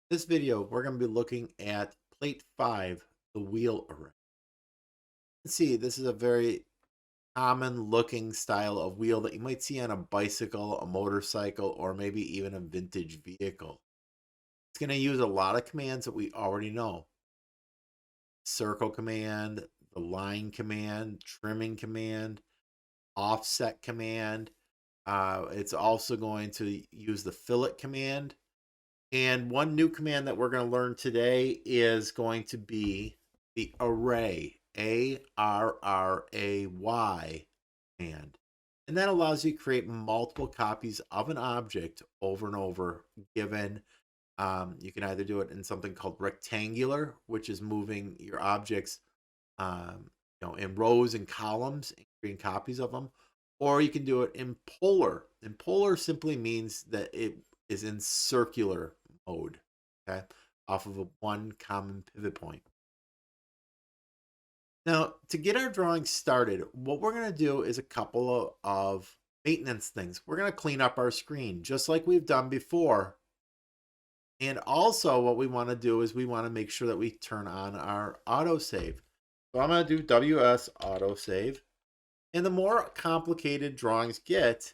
This video, we're going to be looking at plate 5, the wheel array. Let's see, this is a very common looking style of wheel that you might see on a bicycle, a motorcycle, or maybe even a vintage vehicle. It's going to use a lot of commands that we already know. Circle command, the line command, trimming command, offset command. It's also going to use the fillet command. And one new command that we're going to learn today is going to be the array, ARRAY command. And that allows you to create multiple copies of an object over and over given. You can either do it in something called rectangular, which is moving your objects in rows and columns and creating copies of them, or you can do it in polar. And polar simply means that it is in circular mode, okay, off of one common pivot point. Now, to get our drawing started, what we're going to do is a couple of maintenance things. We're going to clean up our screen just like we've done before. And also what we want to do is we want to make sure that we turn on our autosave. So I'm going to do WS autosave. And the more complicated drawings get,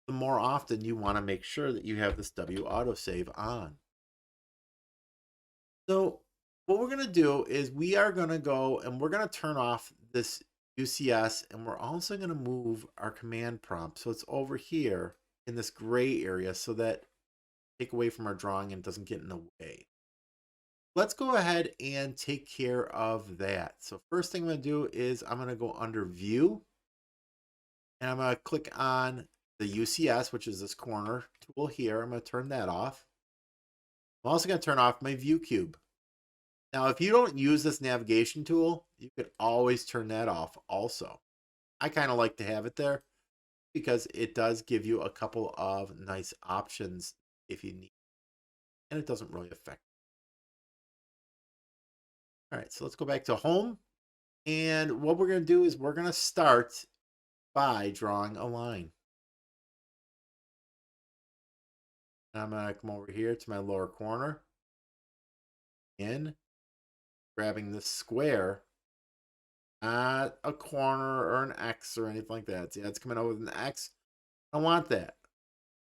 the more often you want to make sure that you have this W autosave on. So what we're going to do is we are going to go and we're going to turn off this UCS, and we're also going to move our command prompt so it's over here in this gray area so that take away from our drawing and doesn't get in the way. Let's go ahead and take care of that. So first thing I'm going to do is I'm going to go under view and I'm going to click on the UCS, which is this corner tool here. I'm going to turn that off. I'm also going to turn off my view cube. Now, if you don't use this navigation tool, you could always turn that off also. I kind of like to have it there because it does give you a couple of nice options if you need, and it doesn't really affect. All right, so let's go back to home. And what we're going to do is we're going to start by drawing a line. I'm going to come over here to my lower corner, grabbing this square, not a corner or an X or anything like that. See, that's coming out with an X. I don't want that.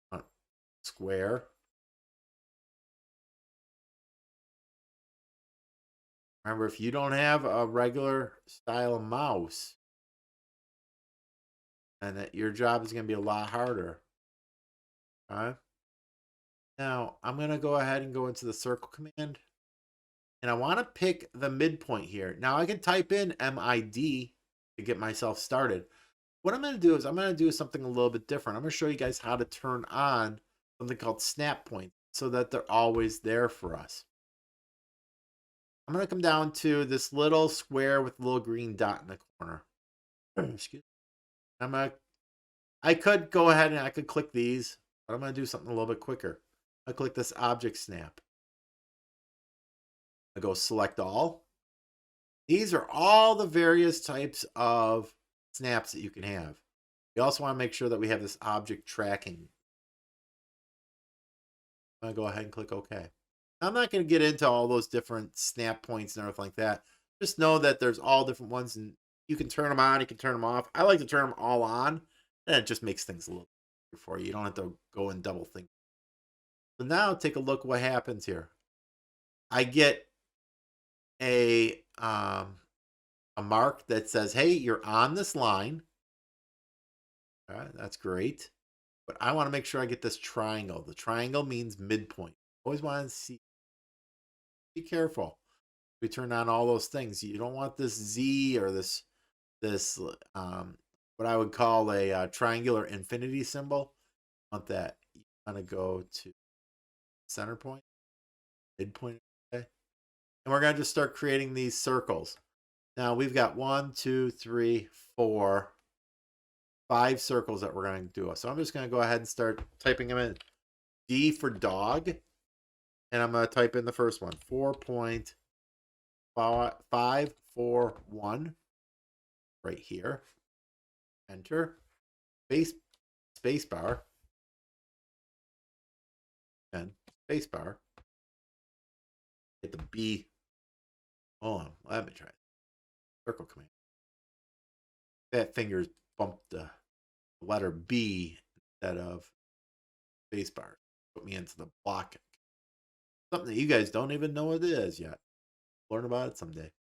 I want square. Remember, if you don't have a regular style of mouse, and that your job is going to be a lot harder. All right. Now, I'm going to go ahead and go into the circle command. And I want to pick the midpoint here. Now, I can type in MID to get myself started. What I'm going to do is I'm going to do something a little bit different. I'm going to show you guys how to turn on something called snap points so that they're always there for us. I'm going to come down to this little square with a little green dot in the corner. Excuse me. I could go ahead and I could click these, but I'm going to do something a little bit quicker. I click this object snap. I go select all. These are all the various types of snaps that you can have. We also want to make sure that we have this object tracking. I'm going to go ahead and click OK. I'm not going to get into all those different snap points and everything like that. Just know that there's all different ones, and you can turn them on, you can turn them off. I like to turn them all on, and it just makes things a little easier for you. You don't have to go and double think. So now take a look what happens here. I get a mark that says, hey, you're on this line. All right, that's great. But I want to make sure I get this triangle. The triangle means midpoint. Always want to see. Be careful. We turn on all those things. You don't want this Z or this what I would call a triangular infinity symbol. You want that. You want to go to center point, midpoint. Okay. And we're going to just start creating these circles. Now we've got 1, 2, 3, 4, 5 circles that we're going to do. So I'm just going to go ahead and start typing them in. D for dog. And I'm going to type in the first one. 4.541 right here. Enter. Space bar. And spacebar. Hit the B. Hold on, let me try it. Circle command. That finger's bumped the letter B instead of spacebar. Put me into the block. Something that you guys don't even know what it is yet. Learn about it someday.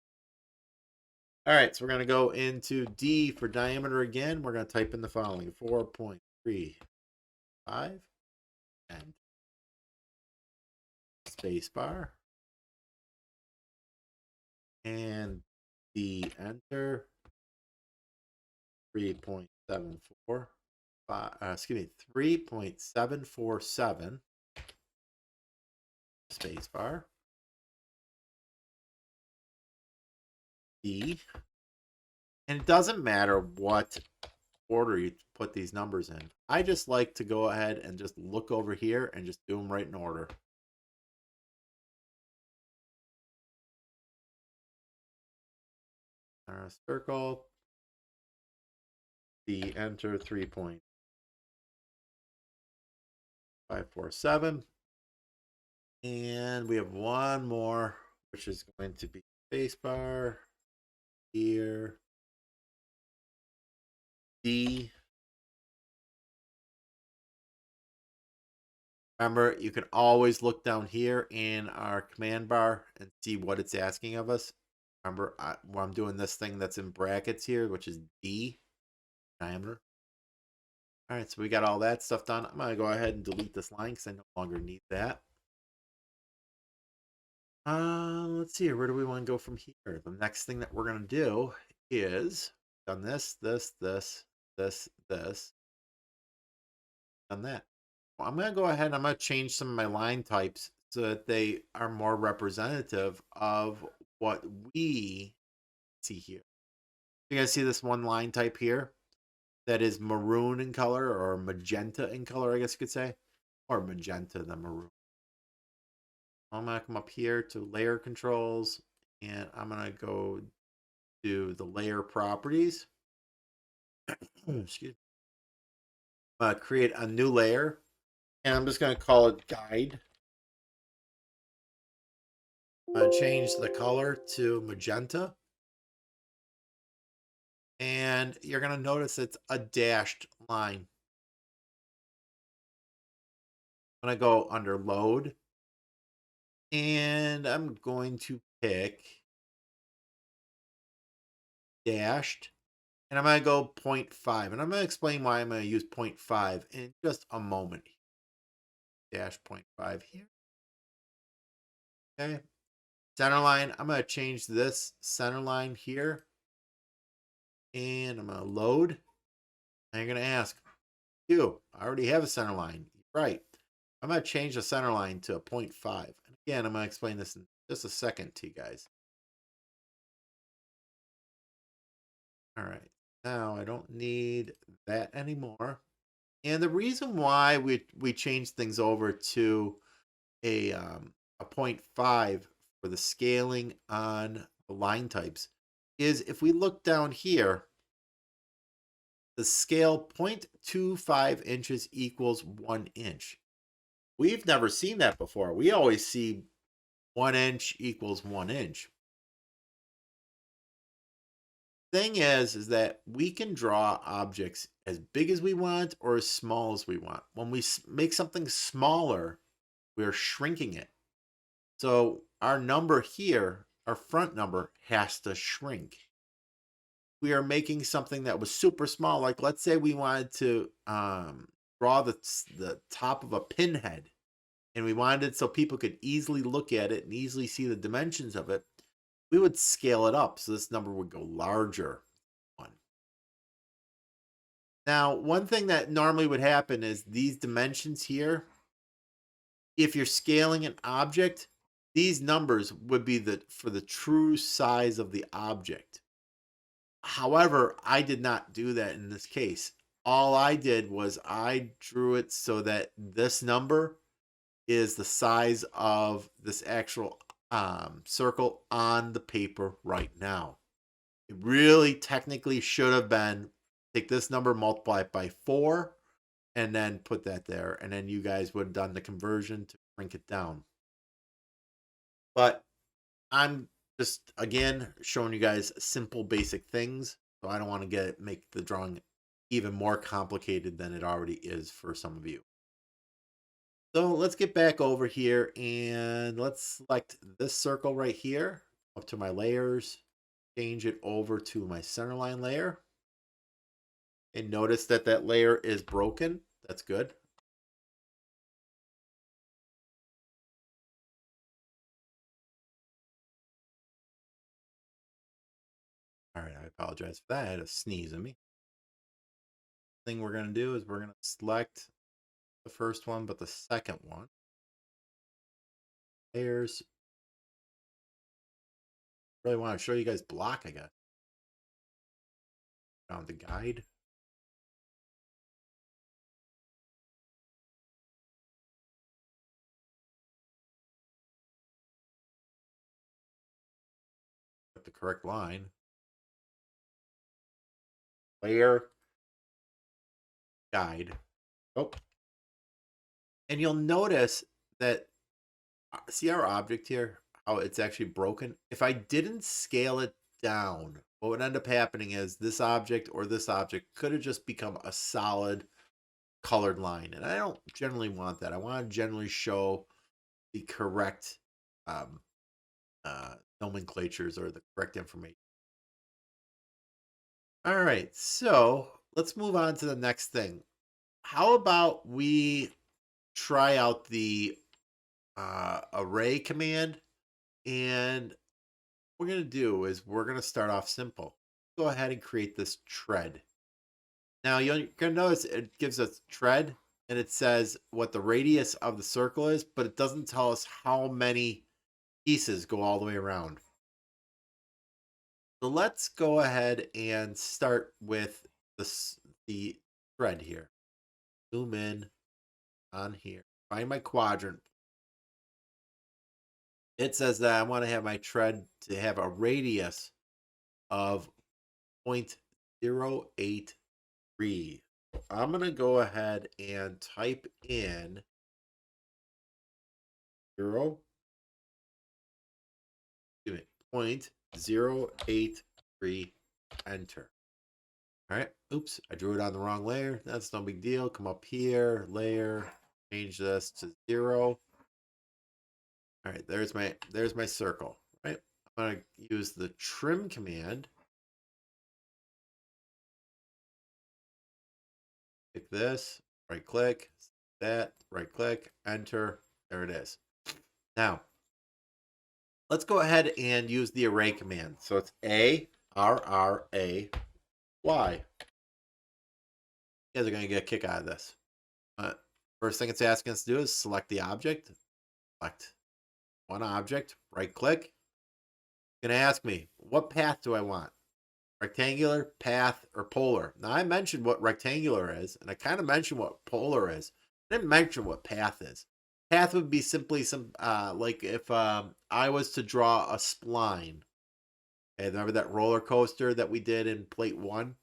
All right, so we're going to go into D for diameter again. We're going to type in the following: 4.35 and spacebar. And the enter 3.74. 3.747 spacebar. D. And it doesn't matter what order you put these numbers in. I just like to go ahead and just look over here and just do them right in order. Circle. The enter 3.547. And we have one more, which is going to be spacebar here. D. Remember, you can always look down here in our command bar and see what it's asking of us. Remember, when I'm doing this thing that's in brackets here, which is D, diameter. All right, so we got all that stuff done. I'm going to go ahead and delete this line because I no longer need that. Let's see here. Where do we want to go from here? The next thing that we're going to do is done this, done that. Well, I'm going to go ahead and I'm going to change some of my line types so that they are more representative of what we see here. You guys see this one line type here that is maroon in color, or magenta in color, I guess you could say, or magenta than maroon. I'm going to come up here to layer controls, and I'm going to go to the layer properties. Excuse me. I'm going to create a new layer, and I'm just going to call it guide. I'm going to change the color to magenta. And you're going to notice it's a dashed line. I'm going to go under load. And I'm going to pick dashed. And I'm going to go 0.5. And I'm going to explain why I'm going to use 0.5 in just a moment. Dash 0.5 here. Okay. Center line. I'm going to change this center line here. And I'm going to load. And you're going to ask, I already have a center line. Right. I'm going to change the center line to a 0.5. And again, I'm going to explain this in just a second to you guys. All right. Now I don't need that anymore. And the reason why we changed things over to a 0.5 for the scaling on the line types is if we look down here, the scale 0.25 inches equals 1 inch. We've never seen that before. We always see 1 inch equals 1 inch. Thing is that we can draw objects as big as we want or as small as we want. When we make something smaller, we're shrinking it. So our number here, our front number, has to shrink. We are making something that was super small, like let's say we wanted to draw the top of a pinhead, and we wanted it so people could easily look at it and easily see the dimensions of it. We would scale it up so this number would go larger. Now, one thing that normally would happen is these dimensions here, if you're scaling an object, these numbers would be for the true size of the object. However, I did not do that in this case. All I did was I drew it so that this number is the size of this actual circle on the paper right now. It really technically should have been take this number, multiply it by 4, and then put that there. And then you guys would have done the conversion to shrink it down. But I'm just, again, showing you guys simple, basic things. So I don't want to make the drawing even more complicated than it already is for some of you. So let's get back over here and let's select this circle right here up to my layers, change it over to my centerline layer. And notice that that layer is broken. That's good. All right, I apologize for that. I had a sneeze in me. Thing we're going to do is we're going to select the first one, but the second one. Layers. Really want to show you guys block, I guess. Found the guide. Put the correct line. Layer. Guide. Oh. And you'll notice that, see our object here, how it's actually broken? If I didn't scale it down, what would end up happening is this object or this object could have just become a solid colored line. And I don't generally want that. I want to generally show the correct um, nomenclatures or the correct information. All right, so let's move on to the next thing. How about we try out the array command? And what we're going to do is we're going to start off simple. Go ahead and create this tread. Now you're going to notice it gives us tread and it says what the radius of the circle is, but it doesn't tell us how many pieces go all the way around. So let's go ahead and start with the thread here. Zoom in on here. Find my quadrant. It says that I want to have my tread to have a radius of 0.083. I'm going to go ahead and type in 0.083, enter. All right. Oops, I drew it on the wrong layer. That's no big deal. Come up here, layer, change this to 0. All right, there's my circle, right? I'm going to use the trim command. Click this, right click, that, right click, enter. There it is. Now, let's go ahead and use the array command. So it's ARRAY. You guys are going to get a kick out of this. First thing it's asking us to do is select the object. Select one object, right click. It's going to ask me, what path do I want? Rectangular, path, or polar? Now, I mentioned what rectangular is, and I kind of mentioned what polar is. I didn't mention what path is. Path would be simply some, like if I was to draw a spline. And remember that roller coaster that we did in plate 1?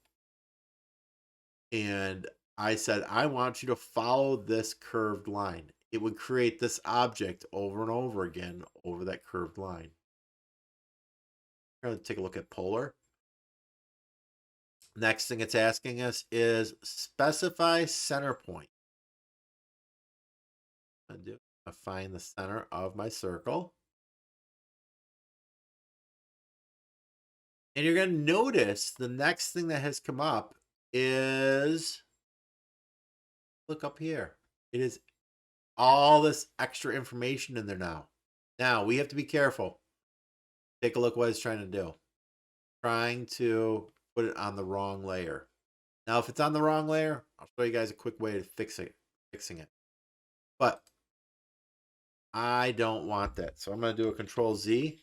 And I said, I want you to follow this curved line. It would create this object over and over again over that curved line. We're going to take a look at polar. Next thing it's asking us is specify center point. I'm going to find the center of my circle. And you're going to notice the next thing that has come up is, look up here. It is all this extra information in there now. Now, we have to be careful. Take a look what it's trying to do. Trying to put it on the wrong layer. Now, if it's on the wrong layer, I'll show you guys a quick way to fixing it. But I don't want that. So I'm going to do a Control Z.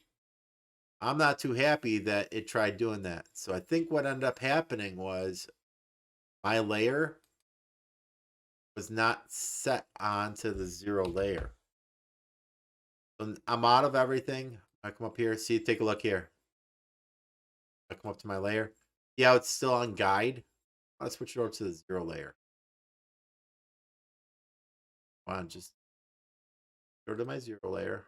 I'm not too happy that it tried doing that. So I think what ended up happening was my layer was not set onto the 0 layer. So I'm out of everything. I come up here. See, take a look here. I come up to my layer. Yeah, it's still on guide. I'll switch it over to the 0 layer. Come on, just go to my 0 layer.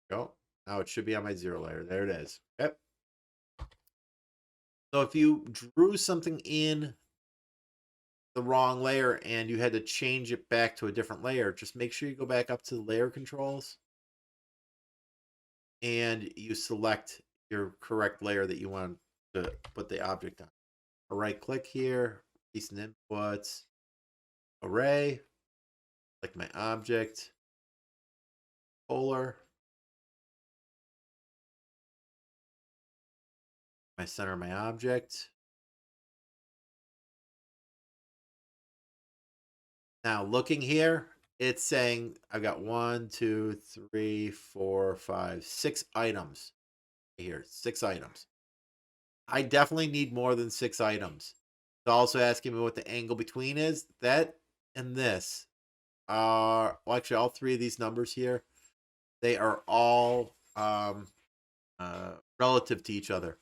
Go. Now it should be on my 0 layer. There it is. Yep. So if you drew something in the wrong layer and you had to change it back to a different layer, just make sure you go back up to the layer controls and you select your correct layer that you want to put the object on. Right click here, recent inputs, array, select my object, polar, my center of my object. Now looking here, it's saying I've got 1, 2, 3, 4, 5, 6 items here. 6 items. I definitely need more than 6 items. It's also asking me what the angle between is. That and this are, well, actually all 3 of these numbers here, they are all relative to each other.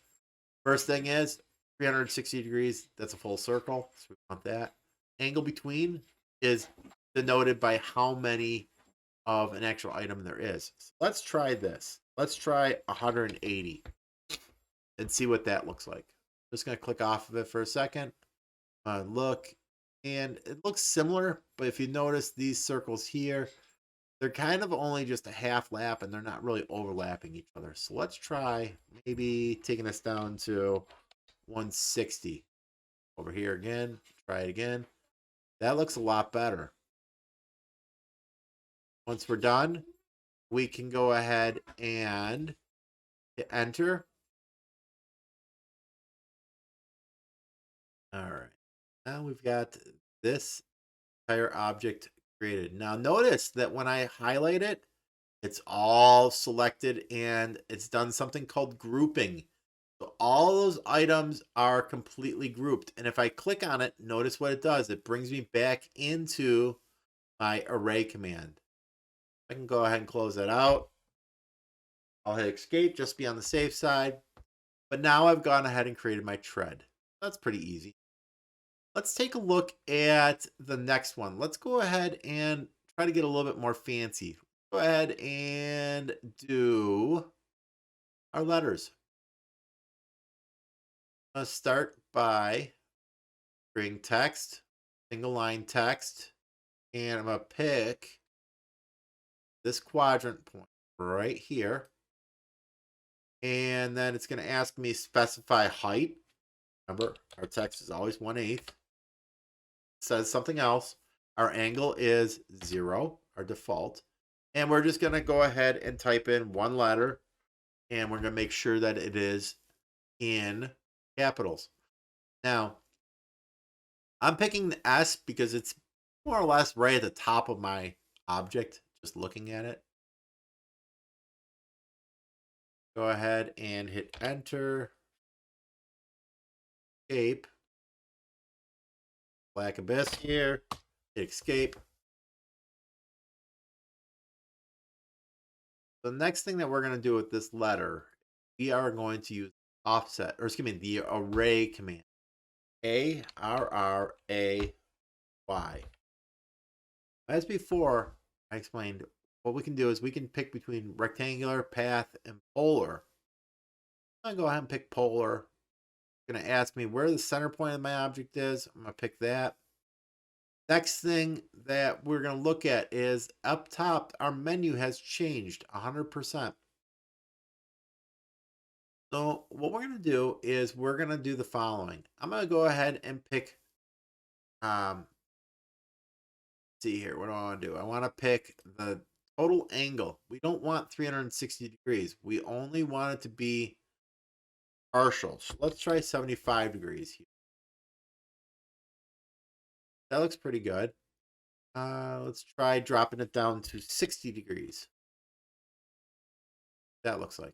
First thing is 360 degrees. That's a full circle. So we want that. Angle between is denoted by how many of an actual item there is. So let's try this. Let's try 180 and see what that looks like. Just going to click off of it for a second. Look, and it looks similar, but if you notice these circles here, they're kind of only just a half lap and they're not really overlapping each other. So let's try maybe taking this down to 160. Over here again, try it again. That looks a lot better. Once we're done, we can go ahead and hit enter. All right. Now we've got this entire object created. Now notice that when I highlight it, it's all selected and it's done something called grouping. So all those items are completely grouped. And if I click on it, notice what it does. It brings me back into my array command. I can go ahead and close that out. I'll hit escape, just be on the safe side. But now I've gone ahead and created my tread. That's pretty easy. Let's take a look at the next one. Let's go ahead and try to get a little bit more fancy. Go ahead and do our letters. I'm going to start by creating text, single line text, and I'm going to pick this quadrant point right here. And then it's going to ask me specify height. Remember, our text is always 1/8. It says something else. Our angle is 0, our default. And we're just going to go ahead and type in one letter. And we're going to make sure that it is in capitals. Now, I'm picking the S because it's more or less right at the top of my object, just looking at it. Go ahead and hit enter. Escape. Black Abyss here. Hit escape. The next thing that we're going to do with this letter, we are going to use offset, or excuse me, the array command. ARRAY. As before, I explained what we can do is we can pick between rectangular, path, and polar. I'm going to go ahead and pick polar. It's going to ask me where the center point of my object is. I'm going to pick that. Next thing that we're going to look at is up top, our menu has changed 100%. So what we're going to do is we're going to do the following. I'm going to go ahead and pick, see here, what do I want to do? I want to pick the total angle. We don't want 360 degrees. We only want it to be partial. So let's try 75 degrees here. That looks pretty good. Let's try dropping it down to 60 degrees. That looks like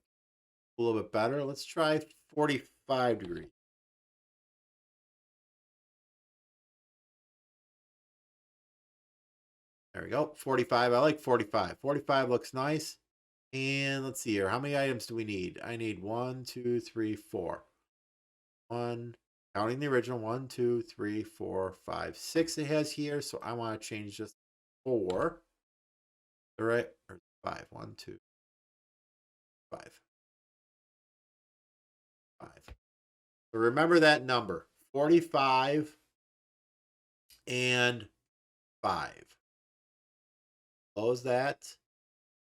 a little bit better. Let's try 45 degrees. There we go. 45. I like 45. 45 looks nice. And let's see here. How many items do we need? I need 1, 2, 3, 4. 1, counting the original. 1, 2, 3, 4, 5, 6 it has here. So I want to change this 4. All right, or 5. 1, 2, 5. 5. So remember that number, 45 and 5. Close that.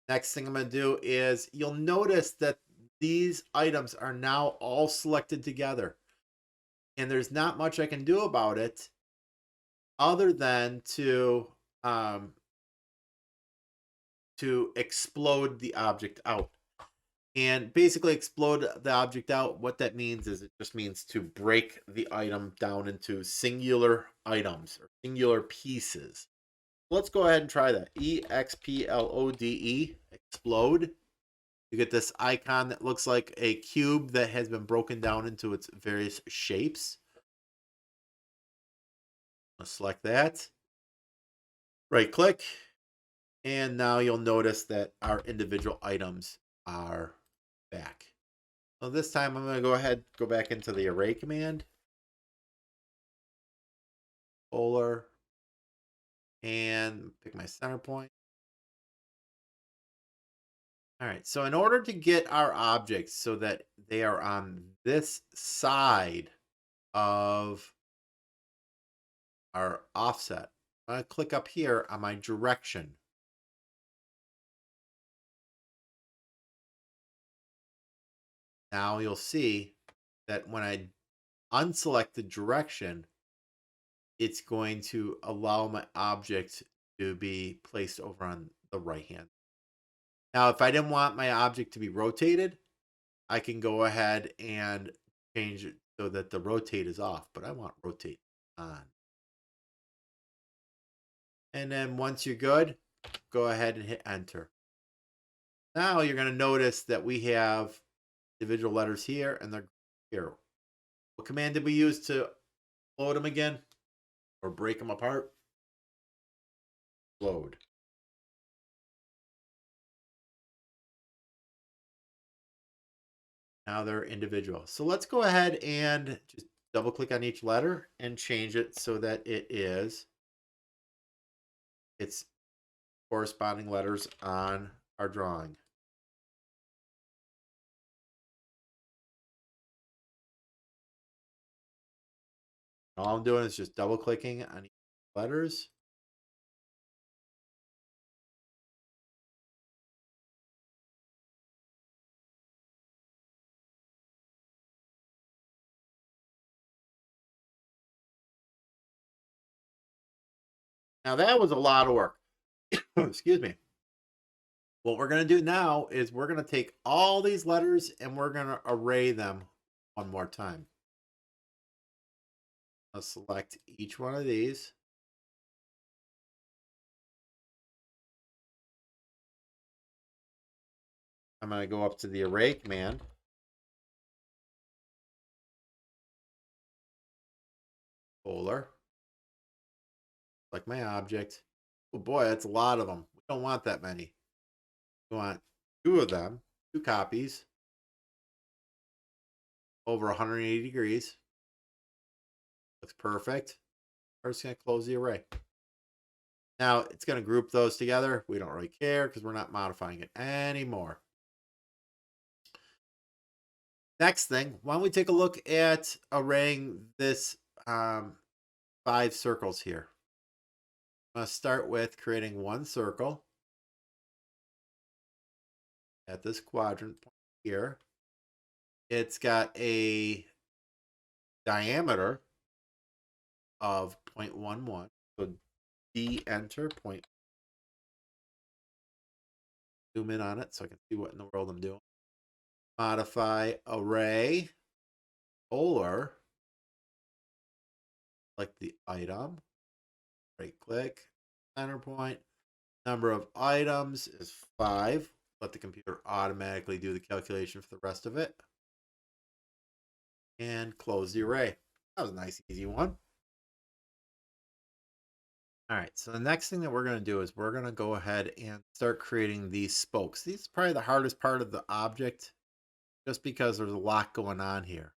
Next thing I'm going to do is you'll notice that these items are now all selected together. And there's not much I can do about it other than um, to explode the object out. And basically explode the object out, what that means is it just means to break the item down into singular items or singular pieces. Let's go ahead and try that. EXPLODE, explode. You get this icon that looks like a cube that has been broken down into its various shapes. Let's select that. Right click. And now you'll notice that our individual items are back. So this time I'm going to go ahead, go back into the array command. Polar. And pick my center point. All right, so in order to get our objects so that they are on this side of our offset, I'm going to click up here on my direction. Now you'll see that when I unselect the direction, it's going to allow my object to be placed over on the right hand. Now, if I didn't want my object to be rotated, I can go ahead and change it so that the rotate is off, but I want rotate on. And then once you're good, go ahead and hit enter. Now you're going to notice that we have individual letters here and they're here. What command did we use to load them again or break them apart? Load. Now they're individual. So let's go ahead and just double click on each letter and change it so that it's corresponding letters on our drawing. All I'm doing is just double clicking on each letters. Now that was a lot of work. Excuse me. What we're going to do now is we're going to take all these letters and we're going to array them one more time. I'll select each one of these. I'm going to go up to the array command. Polar. Like my object. Oh boy, that's a lot of them. We don't want that many. We want 2 of them, 2 copies, over 180 degrees. Looks perfect. We're just going to close the array. Now it's going to group those together. We don't really care because we're not modifying it anymore. Next thing, why don't we take a look at arraying this 5 circles here. I'm going to start with creating one circle at this quadrant point here. It's got a diameter of 0.11. So enter point. Zoom in on it so I can see what in the world I'm doing. Modify array polar. Select the item. Right click. Center point. Number of items is 5. Let the computer automatically do the calculation for the rest of it. And close the array. That was a nice, easy one. All right, so the next thing that we're going to do is we're going to go ahead and start creating these spokes. These are probably the hardest part of the object just because there's a lot going on here.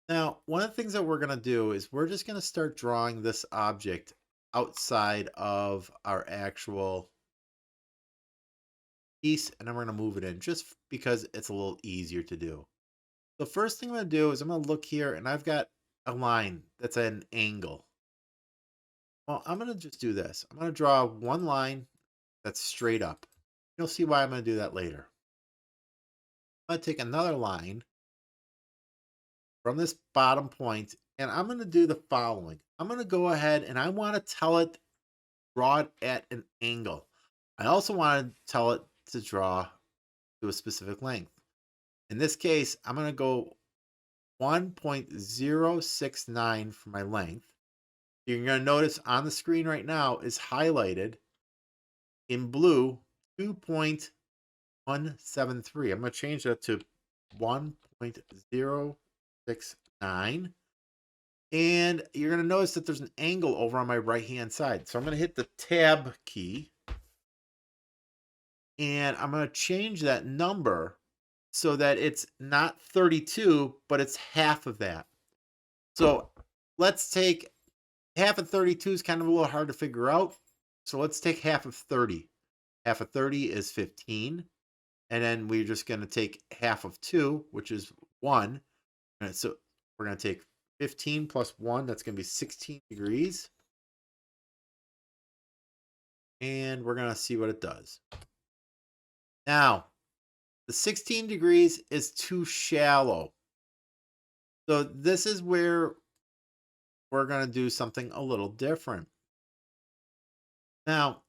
Now, one of the things that we're going to do is we're just going to start drawing this object outside of our actual piece, and then we're going to move it in just because it's a little easier to do. The first thing I'm going to do is I'm going to look here, and I've got a line that's at an angle. Well, I'm going to just do this. I'm going to draw one line that's straight up. You'll see why I'm going to do that later. I'm going to take another line from this bottom point, and I'm going to do the following. I'm going to go ahead and I want to tell it, draw it at an angle. I also want to tell it to draw to a specific length. In this case, I'm going to go 1.069 for my length. You're going to notice on the screen right now is highlighted in blue 2.173. I'm going to change that to 1.069. And you're going to notice that there's an angle over on my right hand side. So I'm going to hit the tab key. And I'm going to change that number so that it's not 32, but it's half of that. So let's take half of 32 is kind of a little hard to figure out. So let's take half of 30. Half of 30 is 15. And then we're just going to take half of 2, which is 1. And so we're going to take 15 plus 1. That's going to be 16 degrees. And we're going to see what it does. Now, the 16 degrees is too shallow. So this is where we're going to do something a little different. Now,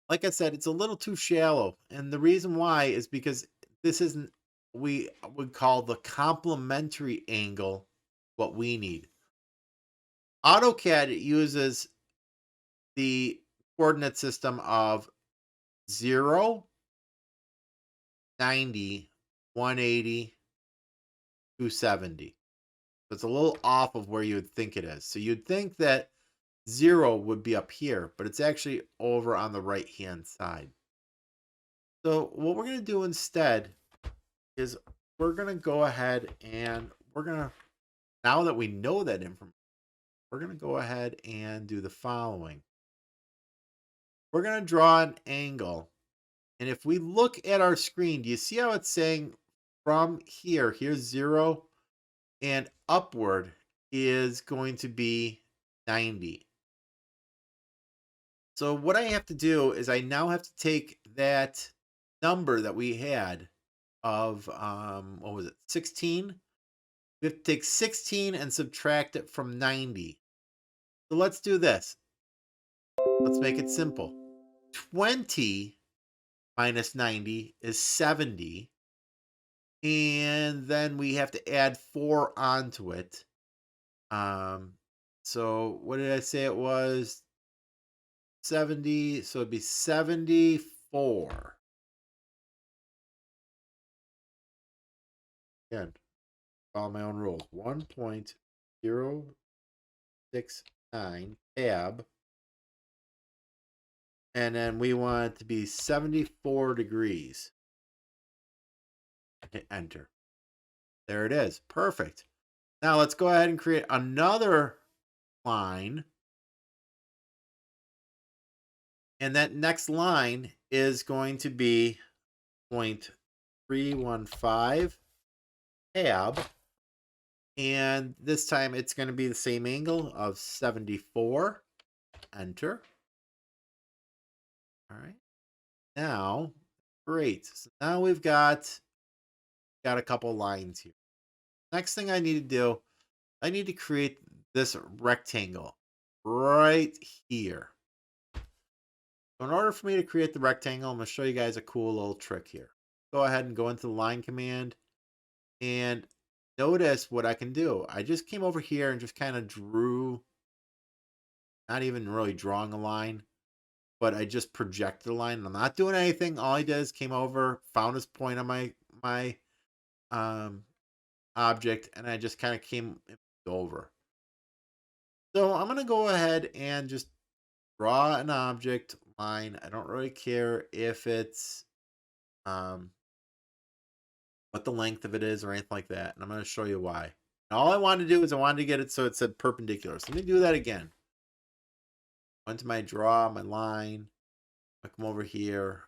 like I said, it's a little too shallow. And the reason why is because this isn't, we would call the complementary angle what we need. AutoCAD uses the coordinate system of 0, 90, 180, 270. So it's a little off of where you would think it is. So you'd think that 0 would be up here, but it's actually over on the right hand side. So what we're going to do instead is we're going to go ahead and we're going to, now that we know that information, we're going to go ahead and do the following. We're going to draw an angle. And if we look at our screen, do you see how it's saying from here, here's 0, and upward is going to be 90. So what I have to do is I now have to take that number that we had of, what was it, 16? We have to take 16 and subtract it from 90. So let's do this. Let's make it simple. 20 minus 90 is 70. And then we have to add 4 onto it. So what did I say it was? 70. So it'd be 74. Again, follow my own rules. 1.069 tab. And then we want it to be 74 degrees. Hit enter. There it is. Perfect. Now let's go ahead and create another line. And that next line is going to be 0.315 tab. And this time it's going to be the same angle of 74. Enter. All right. Now, great. So now we've got a couple lines here. Next thing I need to do, I need to create this rectangle right here. So in order for me to create the rectangle, I'm going to show you guys a cool little trick here. Go ahead and go into the line command and notice what I can do. I just came over here and just kind of drew, not even really drawing a line, but I just projected a line. I'm not doing anything. All I did is came over, found this point on my object, and I just kind of came over. So I'm going to go ahead and just draw an object line. I don't really care if it's what the length of it is or anything like that. And I'm going to show you why. And all I wanted to do is I wanted to get it so it said perpendicular. So let me do that again. Went to my draw, my line. I come over here,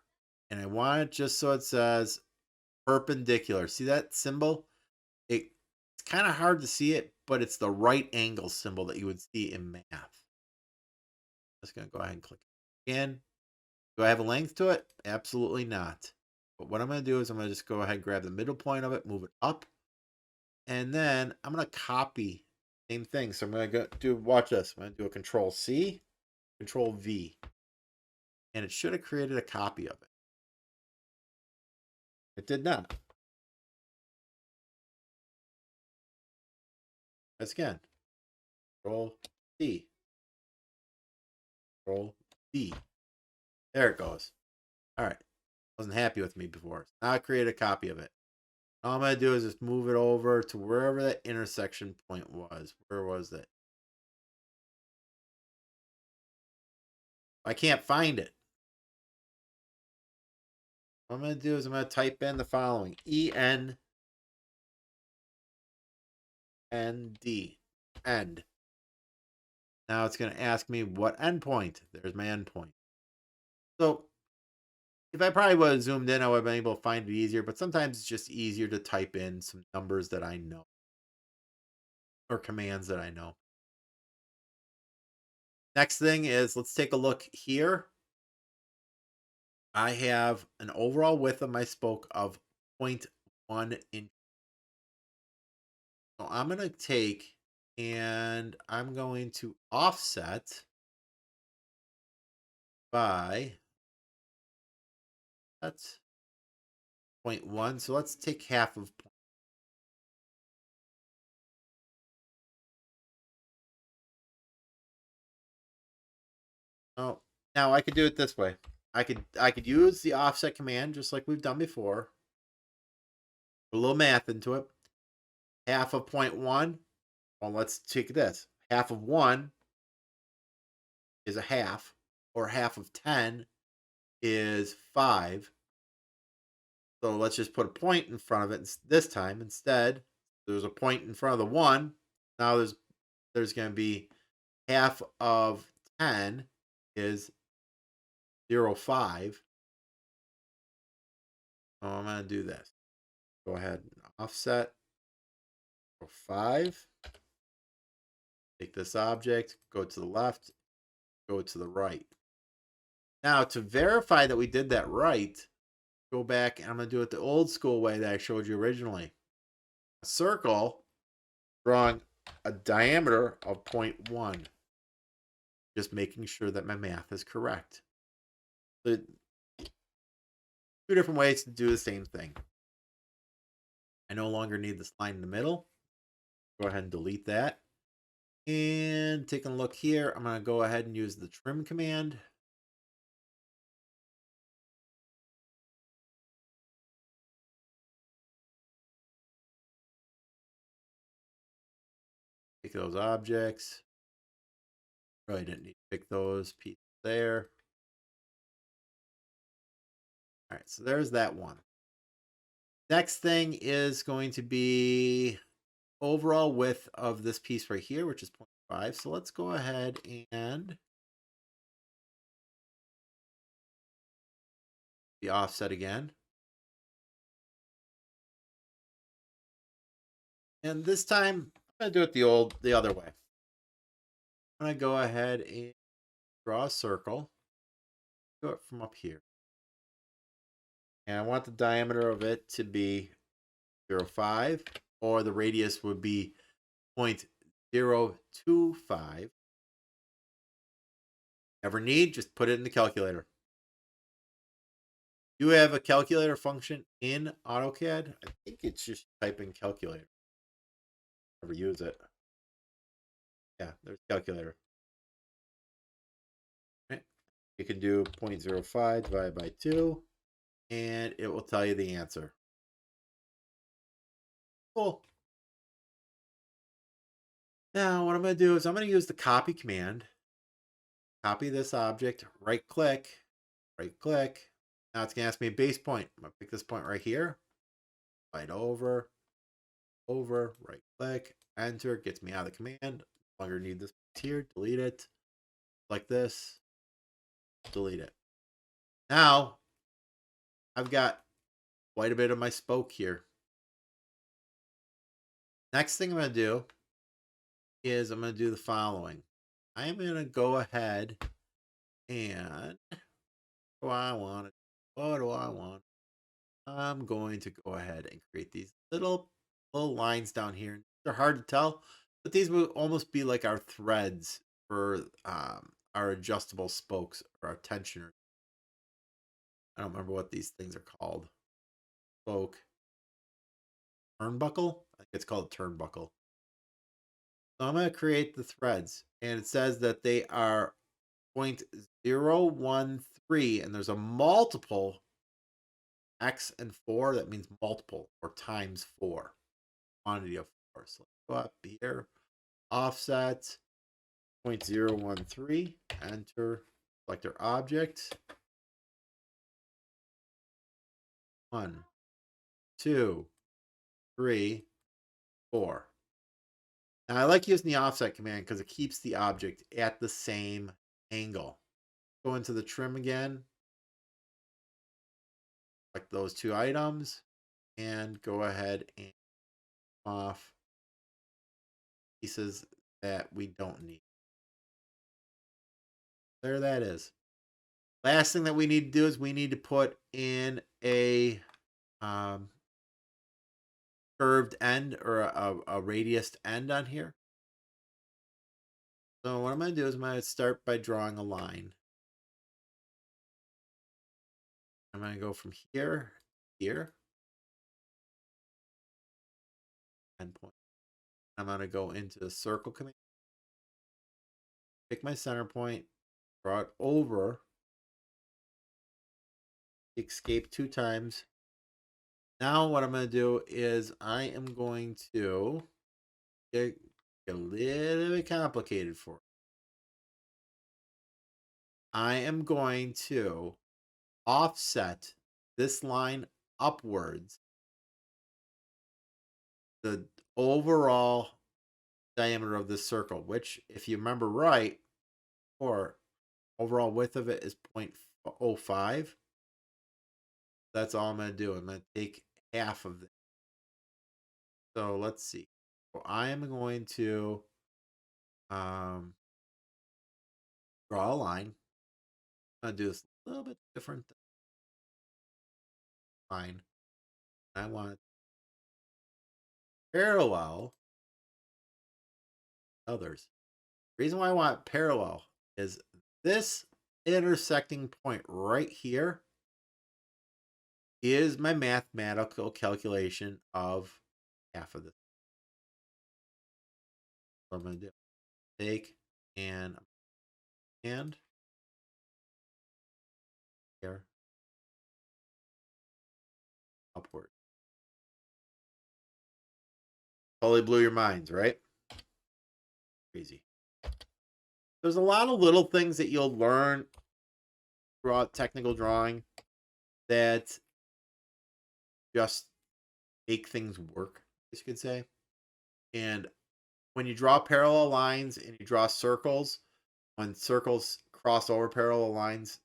and I want it just so it says perpendicular. See that symbol? It's kind of hard to see it, but it's the right angle symbol that you would see in math. I'm just going to go ahead and click again. Do I have a length to it? Absolutely not. But what I'm going to do is I'm going to just go ahead and grab the middle point of it, move it up, and then I'm going to copy same thing. So I'm going to watch this. I'm going to do a Control C, Control V, and it should have created a copy of it. It did not. Let's again. Control C, Control V. There it goes. All right. Wasn't happy with me before. So now I create a copy of it. All I'm going to do is just move it over to wherever that intersection point was. Where was it? I can't find it. What I'm going to do is I'm going to type in the following. END. End. Now it's going to ask me what endpoint. There's my endpoint. So if I probably would have zoomed in, I would have been able to find it easier. But sometimes it's just easier to type in some numbers that I know. Or commands that I know. Next thing is, let's take a look here. I have an overall width of my spoke of 0.1 inch. So I'm going to take and I'm going to offset by, that's 0.1. So let's take half of. Oh, now I could do it this way. I could use the offset command just like we've done before. Put a little math into it. Half of 0.1. Well, let's take this. Half of 1 is a half, or half of 10 is 5. So let's just put a point in front of it this time. Instead, there's a point in front of the 1. Now there's going to be half of 10 is 0.5. So I'm going to do this. Go ahead and offset 0.5. Take this object, go to the left, go to the right. Now, to verify that we did that right, go back and I'm going to do it the old school way that I showed you originally. A circle, drawing a diameter of 0.1. Just making sure that my math is correct. So, two different ways to do the same thing. I no longer need this line in the middle. Go ahead and delete that. And taking a look here, I'm going to go ahead and use the trim command. Pick those objects. Really didn't need to pick those pieces there. All right, so there's that one. Next thing is going to be overall width of this piece right here, which is 0.5. So let's go ahead and the offset again. And this time, I'm going to do it the other way. I'm going to go ahead and draw a circle. Do it from up here. And I want the diameter of it to be 0.5, or the radius would be 0.025. Ever need, just put it in the calculator. You have a calculator function in AutoCAD? I think it's just type in calculator. Never use it. Yeah, there's calculator. Right. You can do 0.05 divided by 2, and it will tell you the answer. Cool. Now, what I'm going to do is I'm going to use the copy command. Copy this object, right click. Now it's going to ask me a base point. I'm going to pick this point right here. Slide over, right click, enter, gets me out of the command. No longer need this here, delete it. like this, delete it. Now I've got quite a bit of my spoke here. Next thing I'm going to do is I'm going to do the following. I am going to go ahead and what do I want? What do I want? I'm going to go ahead and create these little lines down here. They're hard to tell, but these will almost be like our threads for our adjustable spokes or our tensioners. I don't remember what these things are called. Spoke. Turnbuckle? I think it's called turnbuckle. So I'm going to create the threads, and it says that they are 0.013, and there's a multiple x and 4. That means multiple or times 4, quantity of 4. So let's go up here, offset 0.013, enter, select our object. 1, 2, 3, 4. Now I like using the offset command because it keeps the object at the same angle. Go into the trim again, select those 2 items, and go ahead and off pieces that we don't need. There that is. Last thing that we need to do is we need to put in a curved end or a radius end on here. So what I'm going to do is I'm going to start by drawing a line. I'm going to go from here to here. Endpoint. I'm going to go into the circle command. Pick my center point, draw it over, escape 2 times. Now what I'm going to do is I am going to get a little bit complicated for it. I am going to offset this line upwards the overall diameter of this circle, which, if you remember right, or overall width of it is 0.05. That's all I'm going to do. I'm going to take half of it. So let's see. So I am going to draw a line. I'm going to do this a little bit different line. I want parallel others. The reason why I want parallel is this intersecting point right here is my mathematical calculation of half of this. What I'm going to do, take and here upward. Totally blew your minds, right? Crazy. There's a lot of little things that you'll learn throughout technical drawing that just make things work, as you could say. And when you draw parallel lines and you draw circles, when circles cross over parallel lines,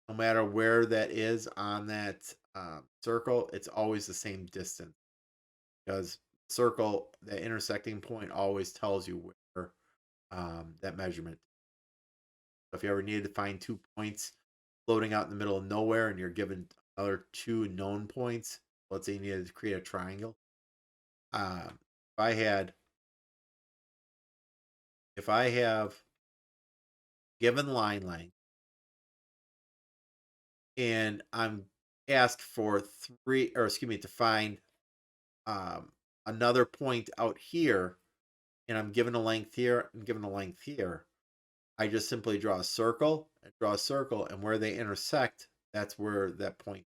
no matter where that is on that circle, it's always the same distance, because circle, the intersecting point, always tells you where that measurement. So if you ever needed to find 2 points floating out in the middle of nowhere and you're given other 2 known points, let's say you needed to create a triangle. If I have given line length and I'm asked for to find another point out here, and I'm given a length here and given a length here, I just simply draw a circle and where they intersect, that's where that point.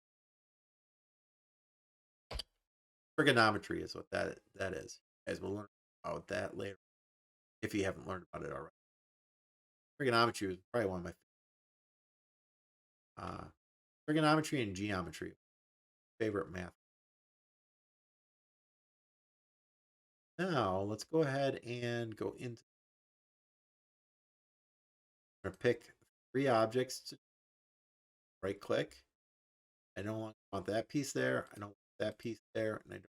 Trigonometry is what that is. You guys will learn about that later if you haven't learned about it already. Trigonometry is probably one of my trigonometry and geometry favorite math. Now let's go ahead and go into I'm going to pick 3 objects to right click. I don't want that piece there. I don't want that piece there. And I don't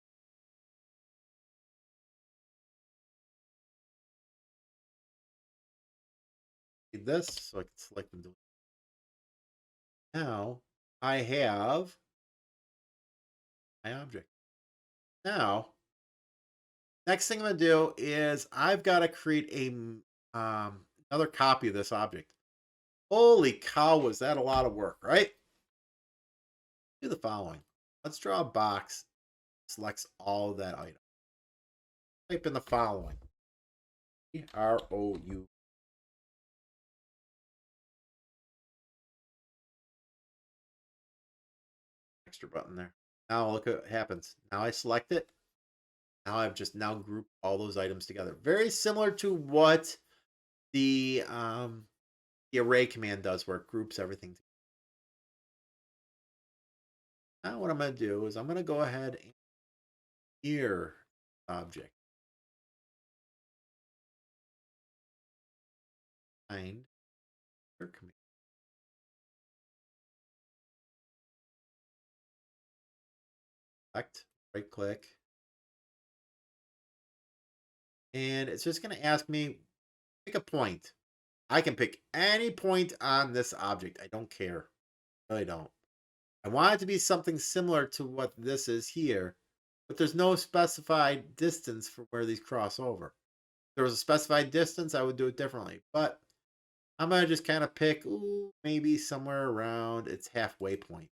need this, so I can select and delete. Now I have my object. Now, next thing I'm going to do is I've got to create a another copy of this object. Holy cow, was that a lot of work, right? Do the following. Let's draw a box. Selects all of that item. Type in the following. ROU. Extra button there. Now look what happens. Now I select it. Now I've just now grouped all those items together. Very similar to what the array command does, where it groups everything together. Now what I'm going to do is I'm going to go ahead and here object. Find your command. Select, right click. And it's just going to ask me, pick a point. I can pick any point on this object. I don't care. I really don't. I want it to be something similar to what this is here, but there's no specified distance for where these cross over. If there was a specified distance, I would do it differently. But I'm going to just kind of pick, maybe somewhere around its halfway point.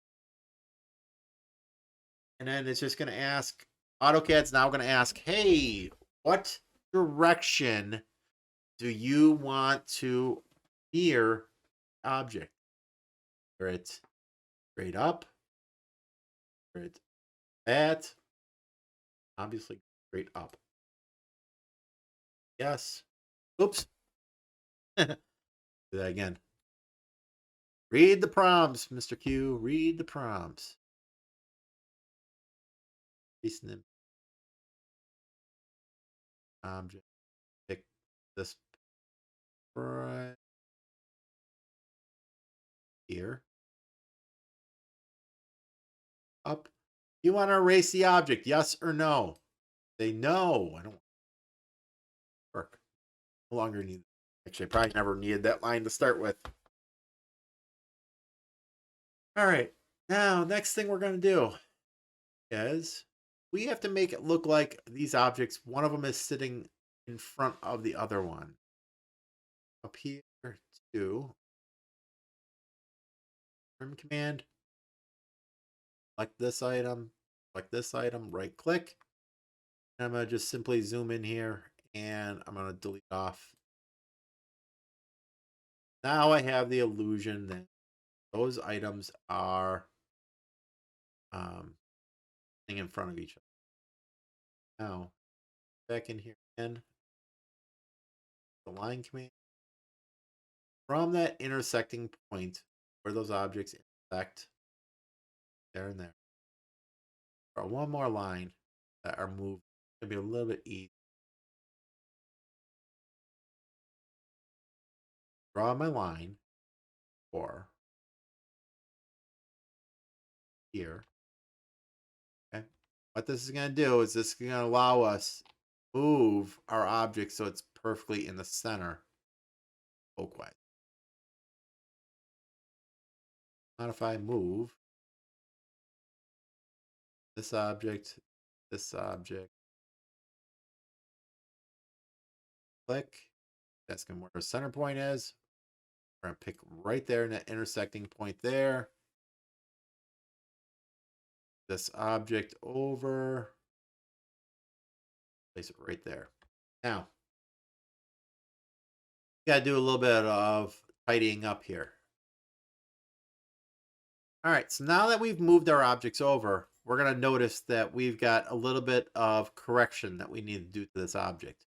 And then it's just going to ask, AutoCAD's now going to ask, hey, what direction do you want to steer object? Whether it's straight up, whether it's at, obviously straight up. Yes. Oops. Do that again. Read the prompts, Mr. Q. Read the prompts. Recent object. Pick this right here. Up. You want to erase the object, yes or no? Say no. I don't work. No longer need. Actually, I probably never needed that line to start with. All right. Now, next thing we're going to do is we have to make it look like these objects, one of them is sitting in front of the other one. Up here to trim command, select this item, right click. And I'm going to just simply zoom in here and I'm going to delete off. Now I have the illusion that those items are in front of each other. Now, back in here again, the line command. From that intersecting point where those objects intersect, there and there, draw one more line that are moved. It's going to be a little bit easy. Draw my line for here. Okay. What this is going to do is this is going to allow us to move our object so it's perfectly in the center. Clockwise. Modify move. This object. Click. That's going to where the center point is. We're going to pick right there in that intersecting point there. This object over. Place it right there. Now, got to do a little bit of tidying up here. All right, so now that we've moved our objects over, we're going to notice that we've got a little bit of correction that we need to do to this object.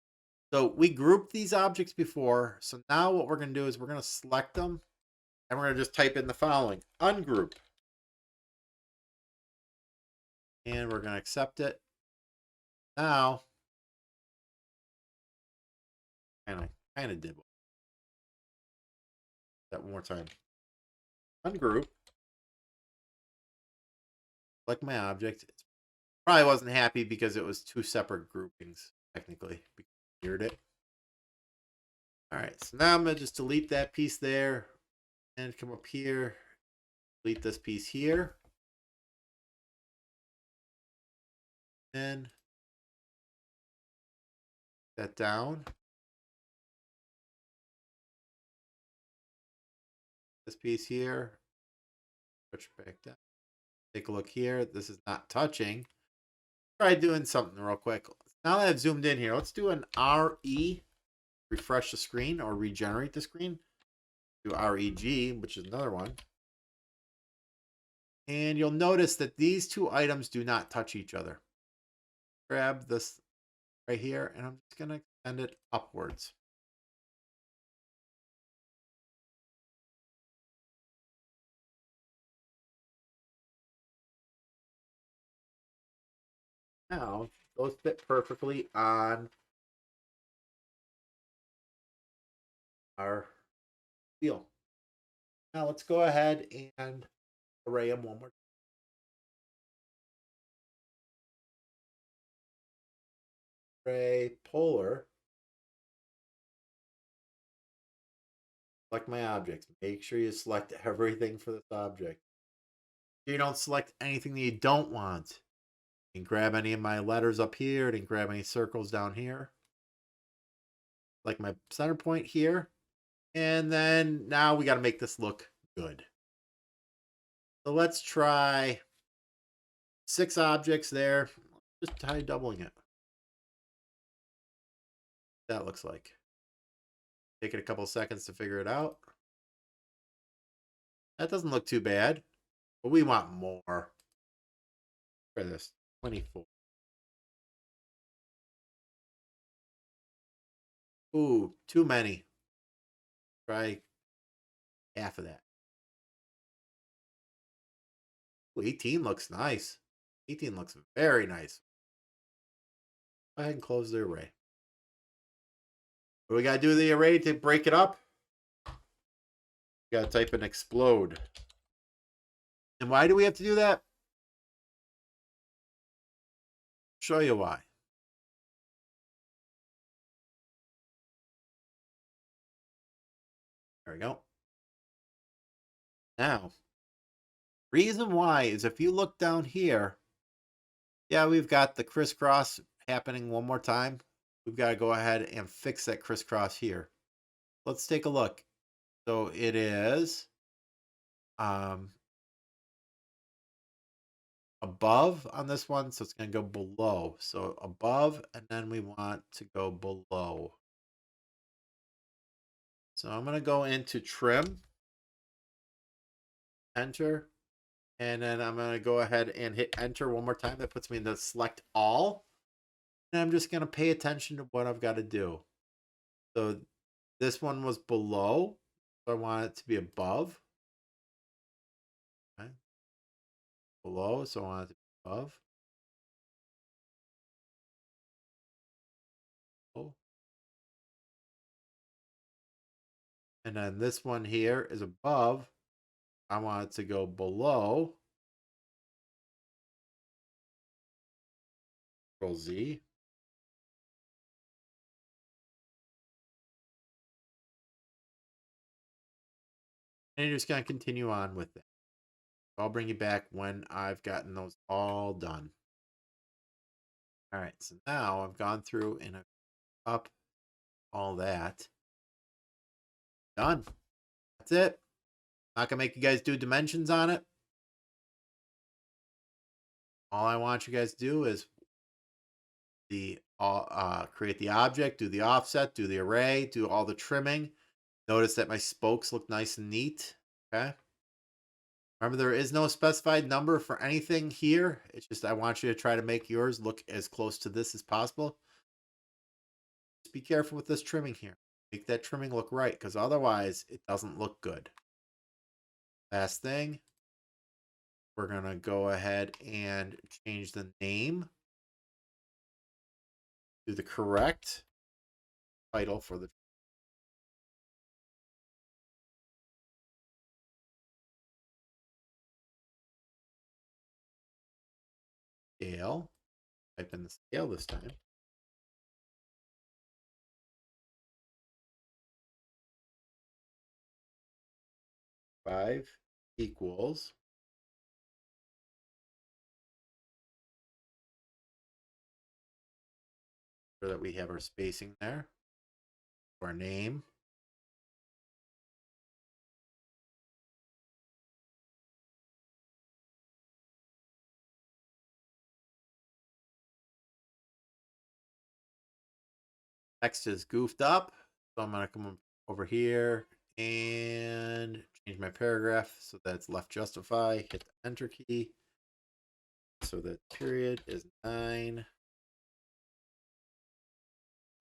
So we grouped these objects before. So now what we're going to do is we're going to select them and we're going to just type in the following: ungroup. And we're going to accept it. Now, kind of did. That one more time. Ungroup. Select my object. It probably wasn't happy because it was two separate groupings, technically. Cleared it. All right, so now I'm going to just delete that piece there and come up here, delete this piece here. And that down. This piece here. Push back down. Take a look here. This is not touching. Try doing something real quick. Now that I've zoomed in here, let's do an RE. Refresh the screen or regenerate the screen. Do REG, which is another one. And you'll notice that these two items do not touch each other. Grab this right here, and I'm just going to extend it upwards. Now, those fit perfectly on our wheel. Now, let's go ahead and array them one more time. Array polar. Select my objects. Make sure you select everything for this object. You don't select anything that you don't want. You can grab any of my letters up here. You can grab any circles down here. Like my center point here. And then now we got to make this look good. So let's try 6 objects there. Just try doubling it. That looks like. Take it a couple seconds to figure it out. That doesn't look too bad. But we want more. Try this. 24. Ooh, too many. Try half of that. Ooh, 18 looks nice. 18 looks very nice. Go ahead and close the array. What we gotta do the array to break it up? We gotta type in explode. And why do we have to do that? Show you why. There we go. Now, reason why is if you look down here, yeah, we've got the crisscross happening one more time. We've got to go ahead and fix that crisscross here. Let's take a look. So it is above on this one, so it's going to go below. So above, and then we want to go below. So I'm going to go into trim, enter, and then I'm going to go ahead and hit enter one more time. That puts me in the select all. And I'm just going to pay attention to what I've got to do. So this one was below, so I want it to be above. Okay. Below, so I want it to be above. Oh. And then this one here is above. I want it to go below. Control Z. And you're just going to continue on with that. I'll bring you back when I've gotten those all done. All right, so now I've gone through and I've up all that. Done. That's it. Not going to make you guys do dimensions on it. All I want you guys to do is create the object, do the offset, do the array, do all the trimming. Notice that my spokes look nice and neat. Okay. Remember, there is no specified number for anything here. It's just I want you to try to make yours look as close to this as possible. Just be careful with this trimming here. Make that trimming look right, because otherwise it doesn't look good. Last thing, we're going to go ahead and change the name to the correct title for the scale. Type in the scale this time. 5 equals so that we have our spacing there. Our name. Text is goofed up. So I'm gonna come over here and change my paragraph so that's left justify. Hit the enter key. So the period is 9.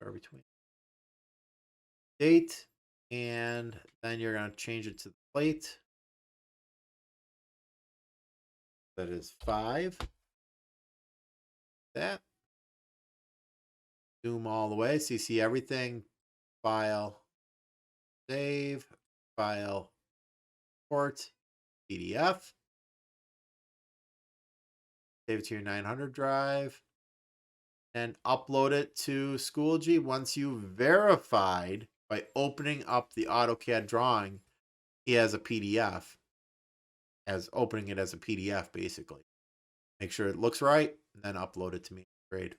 Or between date, and then you're going to change it to the plate. That is 5. That. Zoom all the way so you see everything. File, save, file, port, PDF. Save it to your 900 drive. And upload it to Schoology once you've verified by opening up the AutoCAD drawing as a PDF. As opening it as a PDF, basically. Make sure it looks right, and then upload it to me. Great.